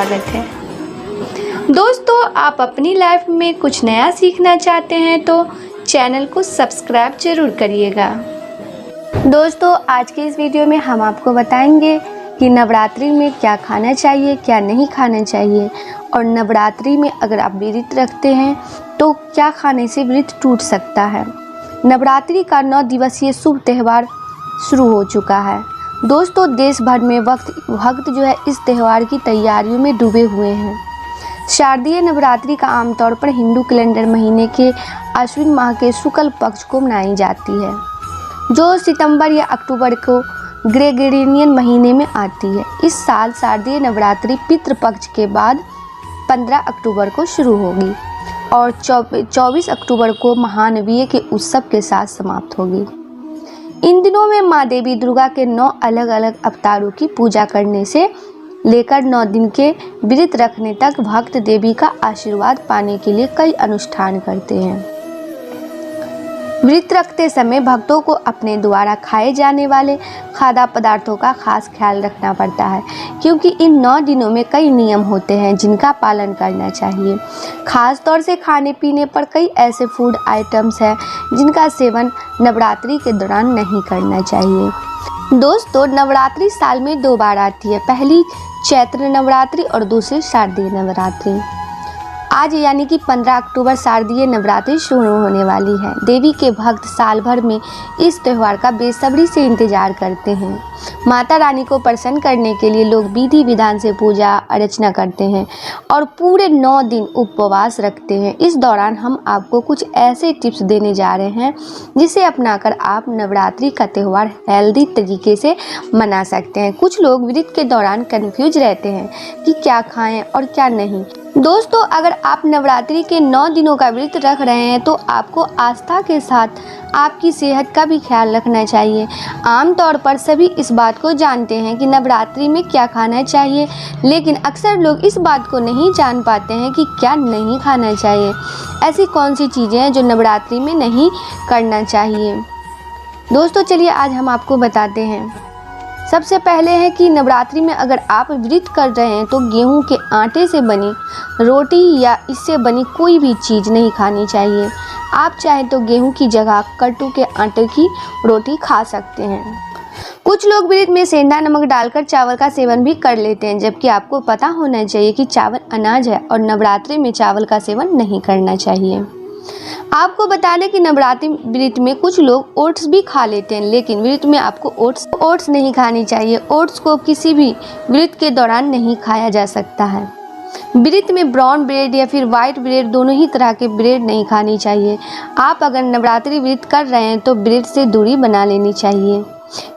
स्वागत है। दोस्तों, आप अपनी लाइफ में कुछ नया सीखना चाहते हैं तो चैनल को सब्सक्राइब जरूर करिएगा। दोस्तों, आज के इस वीडियो में हम आपको बताएंगे कि नवरात्रि में क्या खाना चाहिए, क्या नहीं खाना चाहिए, और नवरात्रि में अगर आप व्रत रखते हैं तो क्या खाने से व्रत टूट सकता है। नवरात्रि का 9 दिवसीय शुभ त्यौहार शुरू हो चुका है। दोस्तों, देश भर में भक्त जो है इस त्यौहार की तैयारियों में डूबे हुए हैं। शारदीय नवरात्रि का आमतौर पर हिंदू कैलेंडर महीने के आश्विन माह के शुक्ल पक्ष को मनाई जाती है, जो सितंबर या अक्टूबर को ग्रेगोरियन महीने में आती है। इस साल शारदीय नवरात्रि पितृपक्ष के बाद 15 अक्टूबर को शुरू होगी और 24 अक्टूबर को महानवीय के उत्सव के साथ समाप्त होगी। इन दिनों में माँ देवी दुर्गा के 9 अलग अलग अवतारों की पूजा करने से लेकर 9 दिन के व्रत रखने तक भक्त देवी का आशीर्वाद पाने के लिए कई अनुष्ठान करते हैं। व्रत रखते समय भक्तों को अपने द्वारा खाए जाने वाले खाद्य पदार्थों का खास ख्याल रखना पड़ता है, क्योंकि इन 9 दिनों में कई नियम होते हैं जिनका पालन करना चाहिए। खास तौर से खाने पीने पर कई ऐसे फूड आइटम्स हैं जिनका सेवन नवरात्रि के दौरान नहीं करना चाहिए। दोस्तों, नवरात्रि साल में 2 बार आती है, पहली चैत्र नवरात्रि और दूसरी शारदीय नवरात्रि। आज यानी कि 15 अक्टूबर शारदीय नवरात्रि शुरू होने वाली है। देवी के भक्त साल भर में इस त्यौहार का बेसब्री से इंतजार करते हैं। माता रानी को प्रसन्न करने के लिए लोग विधि विधान से पूजा अर्चना करते हैं और पूरे 9 दिन उपवास रखते हैं। इस दौरान हम आपको कुछ ऐसे टिप्स देने जा रहे हैं जिसे अपनाकर आप नवरात्रि का त्यौहार हेल्दी तरीके से मना सकते हैं। कुछ लोग व्रत के दौरान कंफ्यूज रहते हैं कि क्या खाएं और क्या नहीं। दोस्तों, अगर आप नवरात्रि के 9 दिनों का व्रत रख रहे हैं तो आपको आस्था के साथ आपकी सेहत का भी ख्याल रखना चाहिए। आमतौर पर सभी इस बात को जानते हैं कि नवरात्रि में क्या खाना चाहिए, लेकिन अक्सर लोग इस बात को नहीं जान पाते हैं कि क्या नहीं खाना चाहिए। ऐसी कौन सी चीज़ें हैं जो नवरात्रि में नहीं करना चाहिए। दोस्तों, चलिए आज हम आपको बताते हैं। सबसे पहले है कि नवरात्रि में अगर आप व्रत कर रहे हैं तो गेहूं के आटे से बनी रोटी या इससे बनी कोई भी चीज़ नहीं खानी चाहिए। आप चाहें तो गेहूं की जगह कट्टू के आटे की रोटी खा सकते हैं। कुछ लोग व्रत में सेंधा नमक डालकर चावल का सेवन भी कर लेते हैं, जबकि आपको पता होना चाहिए कि चावल अनाज है और नवरात्रि में चावल का सेवन नहीं करना चाहिए। आपको बता दें कि नवरात्रि व्रत में कुछ लोग ओट्स भी खा लेते हैं, लेकिन व्रत में आपको ओट्स नहीं खानी चाहिए। ओट्स को किसी भी व्रत के दौरान नहीं खाया जा सकता है। व्रत में ब्राउन ब्रेड या फिर वाइट ब्रेड दोनों ही तरह के ब्रेड नहीं खानी चाहिए। आप अगर नवरात्रि व्रत कर रहे हैं तो ब्रेड से दूरी बना लेनी चाहिए।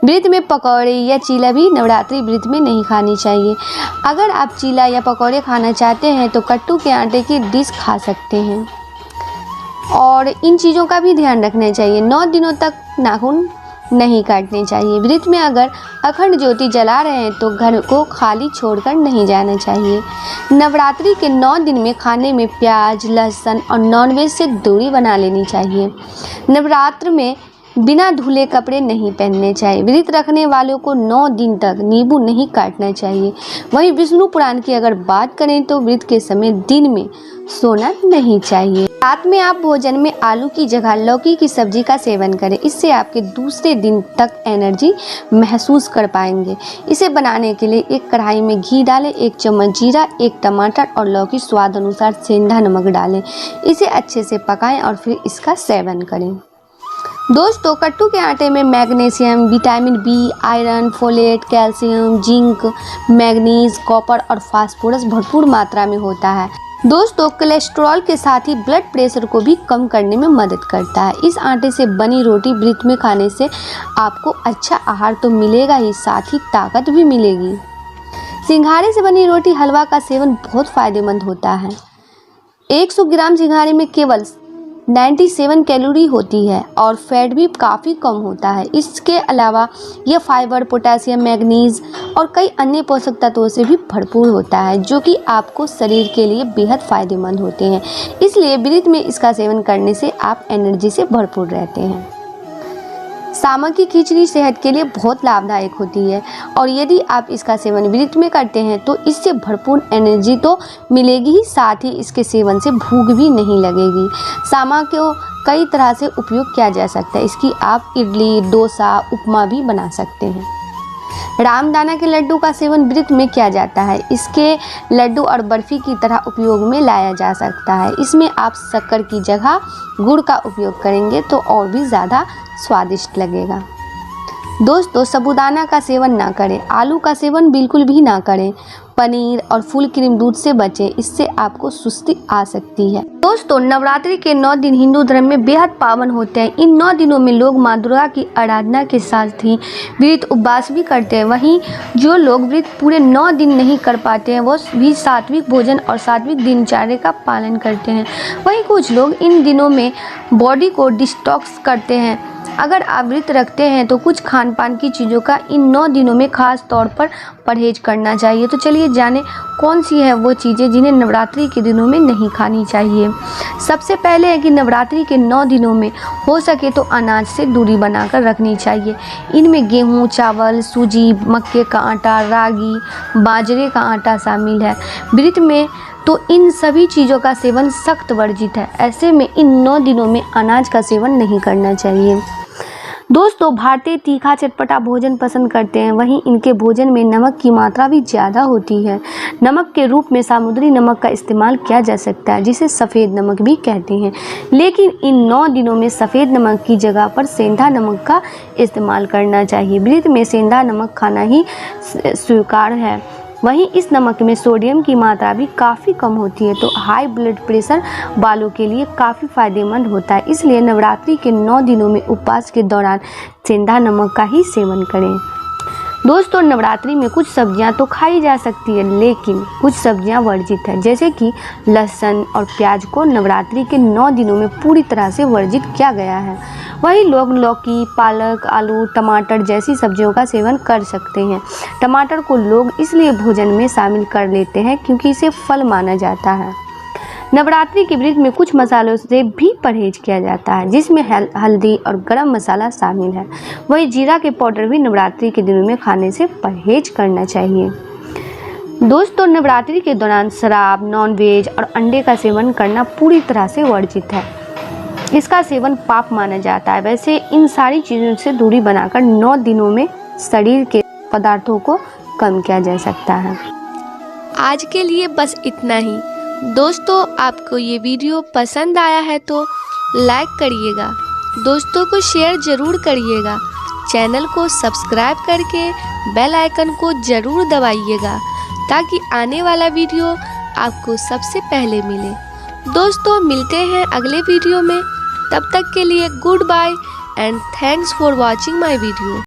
व्रत में पकौड़े या चीला भी नवरात्रि व्रत में नहीं खानी चाहिए। अगर आप चीला या पकौड़े खाना चाहते हैं तो कट्टू के आटे की डिश खा सकते हैं और इन चीज़ों का भी ध्यान रखना चाहिए। 9 दिनों तक नाखून नहीं काटने चाहिए। व्रत में अगर अखंड ज्योति जला रहे हैं तो घर को खाली छोड़कर नहीं जाना चाहिए। नवरात्रि के 9 दिन में खाने में प्याज, लहसुन और नॉनवेज से दूरी बना लेनी चाहिए। नवरात्र में बिना धुले कपड़े नहीं पहनने चाहिए। व्रत रखने वालों को 9 दिन तक नींबू नहीं काटना चाहिए। वहीं विष्णु पुराण की अगर बात करें तो व्रत के समय दिन में सोना नहीं चाहिए। रात में आप भोजन में आलू की जगह लौकी की सब्जी का सेवन करें। इससे आपके दूसरे दिन तक एनर्जी महसूस कर पाएंगे। इसे बनाने के लिए एक कढ़ाई में घी डालें, 1 चम्मच जीरा, 1 टमाटर और लौकी स्वाद अनुसार सेंधा नमक डालें। इसे अच्छे से पकाएं और फिर इसका सेवन करें। दोस्तों, कट्टू के आटे में magnesium, vitamin B, iron, folate, calcium, zinc, manganese, copper और फास्फोरस भरपूर मात्रा में होता है। दोस्तों, कोलेस्ट्रॉल के साथ ही ब्लड प्रेशर को भी कम करने में मदद करता है। इस आटे से बनी रोटी व्रत में खाने से आपको अच्छा आहार तो मिलेगा ही, साथ ही ताकत भी मिलेगी। सिंघाड़े से बनी रोटी हलवा का सेवन बहुत फायदेमंद होता है। 100 ग्राम सिंघाड़े में केवल 97 कैलोरी होती है और फैट भी काफ़ी कम होता है। इसके अलावा यह फाइबर, पोटेशियम, मैग्नीज और कई अन्य पोषक तत्वों से भी भरपूर होता है, जो कि आपको शरीर के लिए बेहद फ़ायदेमंद होते हैं। इसलिए व्रत में इसका सेवन करने से आप एनर्जी से भरपूर रहते हैं। सामा की खिचड़ी सेहत के लिए बहुत लाभदायक होती है और यदि आप इसका सेवन व्रत में करते हैं तो इससे भरपूर एनर्जी तो मिलेगी ही, साथ ही इसके सेवन से भूख भी नहीं लगेगी। सामा को कई तरह से उपयोग किया जा सकता है। इसकी आप इडली, डोसा, उपमा भी बना सकते हैं। रामदाना के लड्डू का सेवन व्रत में किया जाता है। इसके लड्डू और बर्फी की तरह उपयोग में लाया जा सकता है। इसमें आप शक्कर की जगह गुड़ का उपयोग करेंगे तो और भी ज़्यादा स्वादिष्ट लगेगा। दोस्तों, साबूदाना का सेवन ना करें, आलू का सेवन बिल्कुल भी ना करें, पनीर और फुल क्रीम दूध से बचें, इससे आपको सुस्ती आ सकती है। दोस्तों, नवरात्रि के 9 दिन हिंदू धर्म में बेहद पावन होते हैं। इन 9 दिनों में लोग माँ दुर्गा की आराधना के साथ ही व्रत उपवास भी करते हैं। वहीं जो लोग व्रत पूरे 9 दिन नहीं कर पाते हैं वो भी सात्विक भोजन और सात्विक दिनचर्या का पालन करते हैं। वहीं कुछ लोग इन दिनों में बॉडी को डिटॉक्स करते हैं। अगर आप व्रत रखते हैं तो कुछ खान पान की चीज़ों का इन 9 दिनों में खास तौर पर परहेज करना चाहिए। तो चलिए जाने कौन सी है वो चीज़ें जिन्हें नवरात्रि के दिनों में नहीं खानी चाहिए। सबसे पहले है कि नवरात्रि के 9 दिनों में हो सके तो अनाज से दूरी बनाकर रखनी चाहिए। इनमें गेहूँ, चावल, सूजी, मक्के का आटा, रागी, बाजरे का आटा शामिल है। व्रत में तो इन सभी चीज़ों का सेवन सख्त वर्जित है। ऐसे में इन 9 दिनों में अनाज का सेवन नहीं करना चाहिए। दोस्तों, भारतीय तीखा चटपटा भोजन पसंद करते हैं। वहीं इनके भोजन में नमक की मात्रा भी ज़्यादा होती है। नमक के रूप में समुद्री नमक का इस्तेमाल किया जा सकता है, जिसे सफ़ेद नमक भी कहते हैं। लेकिन इन 9 दिनों में सफ़ेद नमक की जगह पर सेंधा नमक का इस्तेमाल करना चाहिए। व्रत में सेंधा नमक खाना ही स्वीकार है। वहीं इस नमक में सोडियम की मात्रा भी काफ़ी कम होती है, तो हाई ब्लड प्रेशर वालों के लिए काफ़ी फायदेमंद होता है। इसलिए नवरात्रि के 9 दिनों में उपवास के दौरान सेंधा नमक का ही सेवन करें। दोस्तों, नवरात्रि में कुछ सब्जियां तो खाई जा सकती है, लेकिन कुछ सब्जियां वर्जित है, जैसे कि लहसुन और प्याज को नवरात्रि के 9 दिनों में पूरी तरह से वर्जित किया गया है। वहीं लोग लौकी, पालक, आलू, टमाटर जैसी सब्जियों का सेवन कर सकते हैं। टमाटर को लोग इसलिए भोजन में शामिल कर लेते हैं क्योंकि इसे फल माना जाता है। नवरात्रि के व्रत में कुछ मसालों से भी परहेज किया जाता है, जिसमें हल्दी और गरम मसाला शामिल है। वहीं जीरा के पाउडर भी नवरात्रि के दिनों में खाने से परहेज करना चाहिए। दोस्तों, नवरात्रि के दौरान शराब, नॉनवेज और अंडे का सेवन करना पूरी तरह से वर्जित है। इसका सेवन पाप माना जाता है। वैसे इन सारी चीज़ों से दूरी बनाकर 9 दिनों में शरीर के पदार्थों को कम किया जा सकता है। आज के लिए बस इतना ही। दोस्तों, आपको ये वीडियो पसंद आया है तो लाइक करिएगा, दोस्तों को शेयर ज़रूर करिएगा, चैनल को सब्सक्राइब करके बेल आइकन को ज़रूर दबाइएगा ताकि आने वाला वीडियो आपको सबसे पहले मिले। दोस्तों, मिलते हैं अगले वीडियो में। तब तक के लिए goodbye and thanks for watching my video.